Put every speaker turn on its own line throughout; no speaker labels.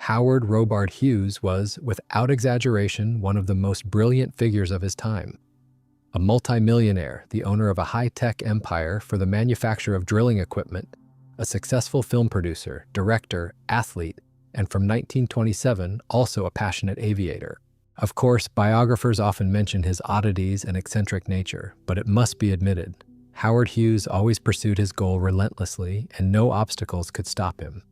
Howard Robard Hughes was, without exaggeration, one of the most brilliant figures of his time. A multimillionaire, the owner of a high-tech empire for the manufacture of drilling equipment, a successful film producer, director, athlete, and from 1927 also a passionate aviator. Of course, biographers often mention his oddities and eccentric nature, but it must be admitted, Howard Hughes always pursued his goal relentlessly, and no obstacles could stop him.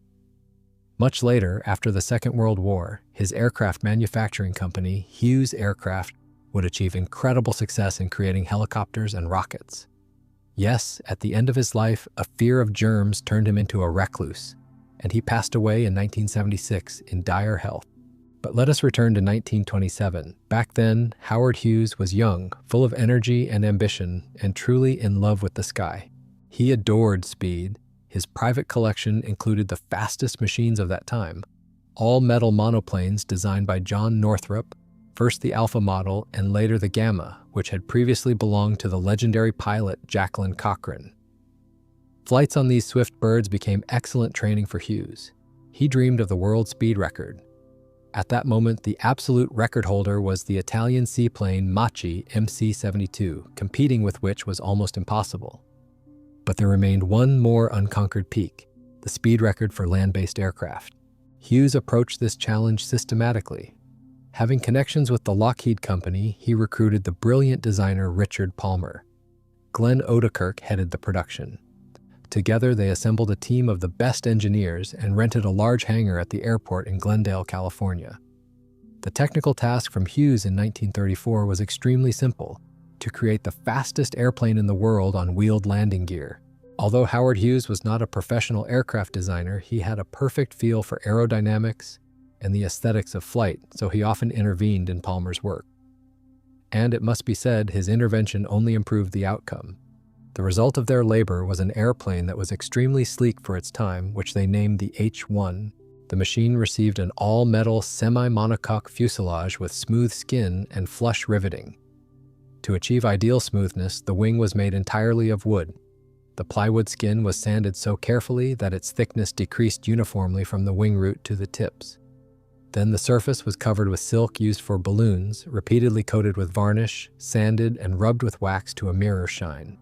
Much later, after the Second World War, his aircraft manufacturing company, Hughes Aircraft, would achieve incredible success in creating helicopters and rockets. Yes, at the end of his life, a fear of germs turned him into a recluse, and he passed away in 1976 in dire health. But let us return to 1927. Back then, Howard Hughes was young, full of energy and ambition, and truly in love with the sky. He adored speed. His private collection included the fastest machines of that time, all-metal monoplanes designed by John Northrop, first the Alpha model and later the Gamma, which had previously belonged to the legendary pilot Jacqueline Cochran. Flights on these swift birds became excellent training for Hughes. He dreamed of the world speed record. At that moment, the absolute record holder was the Italian seaplane Machi MC-72, competing with which was almost impossible. But there remained one more unconquered peak, the speed record for land-based aircraft. Hughes approached this challenge systematically. Having connections with the Lockheed Company, he recruited the brilliant designer Richard Palmer. Glenn Odekirk headed the production. Together, they assembled a team of the best engineers and rented a large hangar at the airport in Glendale, California. The technical task from Hughes in 1934 was extremely simple: to create the fastest airplane in the world on wheeled landing gear. Although Howard Hughes was not a professional aircraft designer, he had a perfect feel for aerodynamics and the aesthetics of flight, so he often intervened in Palmer's work. And it must be said, his intervention only improved the outcome. The result of their labor was an airplane that was extremely sleek for its time, which they named the H-1. The machine received an all-metal semi-monocoque fuselage with smooth skin and flush riveting. To achieve ideal smoothness, the wing was made entirely of wood. The plywood skin was sanded so carefully that its thickness decreased uniformly from the wing root to the tips. Then the surface was covered with silk used for balloons, repeatedly coated with varnish, sanded, and rubbed with wax to a mirror shine.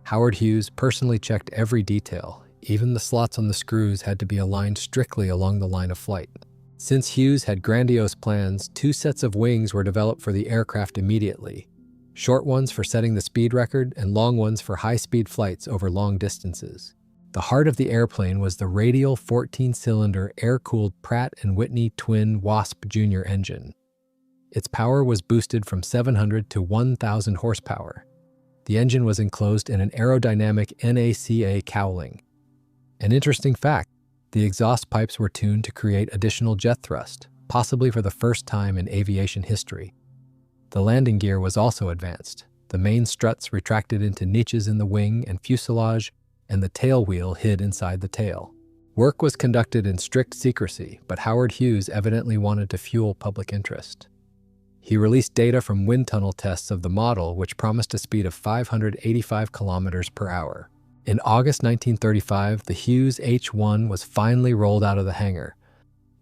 Howard Hughes personally checked every detail. Even the slots on the screws had to be aligned strictly along the line of flight. Since Hughes had grandiose plans, 2 sets of wings were developed for the aircraft immediately. Short ones for setting the speed record and long ones for high-speed flights over long distances. The heart of the airplane was the radial 14-cylinder air-cooled Pratt & Whitney twin Wasp Jr. engine. Its power was boosted from 700 to 1,000 horsepower. The engine was enclosed in an aerodynamic NACA cowling. An interesting fact, the exhaust pipes were tuned to create additional jet thrust, possibly for the first time in aviation history. The landing gear was also advanced. The main struts retracted into niches in the wing and fuselage, and the tail wheel hid inside the tail. Work was conducted in strict secrecy, but Howard Hughes evidently wanted to fuel public interest. He released data from wind tunnel tests of the model, which promised a speed of 585 kilometers per hour. In August 1935, the Hughes H-1 was finally rolled out of the hangar.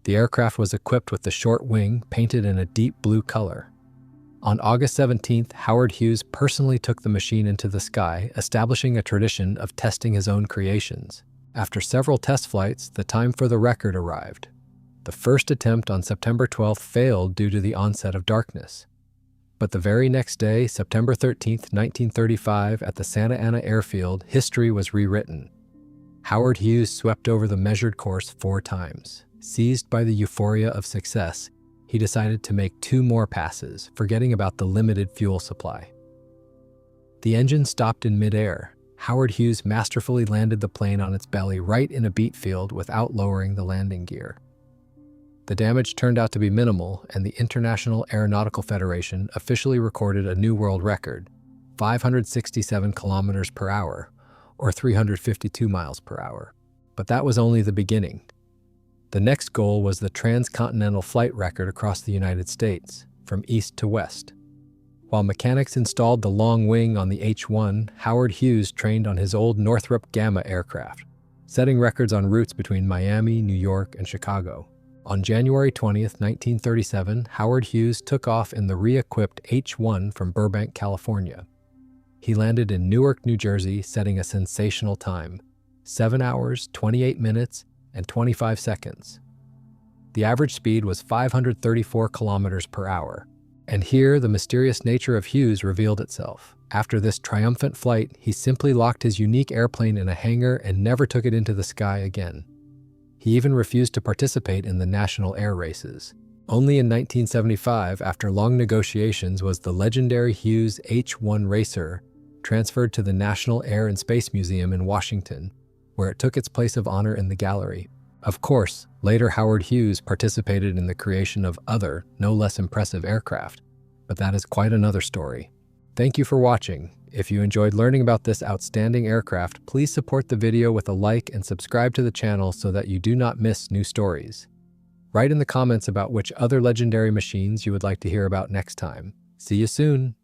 The aircraft was equipped with the short wing, painted in a deep blue color. On August 17th, Howard Hughes personally took the machine into the sky, establishing a tradition of testing his own creations. After several test flights, the time for the record arrived. The first attempt on September 12th failed due to the onset of darkness. But the very next day, September 13th, 1935, at the Santa Ana airfield, history was rewritten. Howard Hughes swept over the measured course 4 times. Seized by the euphoria of success, he decided to make 2 more passes, forgetting about the limited fuel supply. The engine stopped in midair. Howard Hughes masterfully landed the plane on its belly right in a beet field without lowering the landing gear. The damage turned out to be minimal, and the International Aeronautical Federation officially recorded a new world record, 567 kilometers per hour, or 352 miles per hour. But that was only the beginning. The next goal was the Transcontinental flight record across the United States, from east to west. While mechanics installed the long wing on the H-1, Howard Hughes trained on his old Northrop Gamma aircraft, setting records on routes between Miami, New York, and Chicago. On January 20th, 1937, Howard Hughes took off in the re-equipped H-1 from Burbank, California. He landed in Newark, New Jersey, setting a sensational time: 7 hours, 28 minutes, and 25 seconds. The average speed was 534 kilometers per hour. And here, the mysterious nature of Hughes revealed itself. After this triumphant flight, he simply locked his unique airplane in a hangar and never took it into the sky again. He even refused to participate in the national air races. Only in 1975, after long negotiations, was the legendary Hughes H-1 racer transferred to the National Air and Space Museum in Washington, where it took its place of honor in the gallery. Of course, later Howard Hughes participated in the creation of other, no less impressive aircraft, but that is quite another story. Thank you for watching. If you enjoyed learning about this outstanding aircraft, please support the video with a like and subscribe to the channel so that you do not miss new stories. Write in the comments about which other legendary machines you would like to hear about next time. See you soon!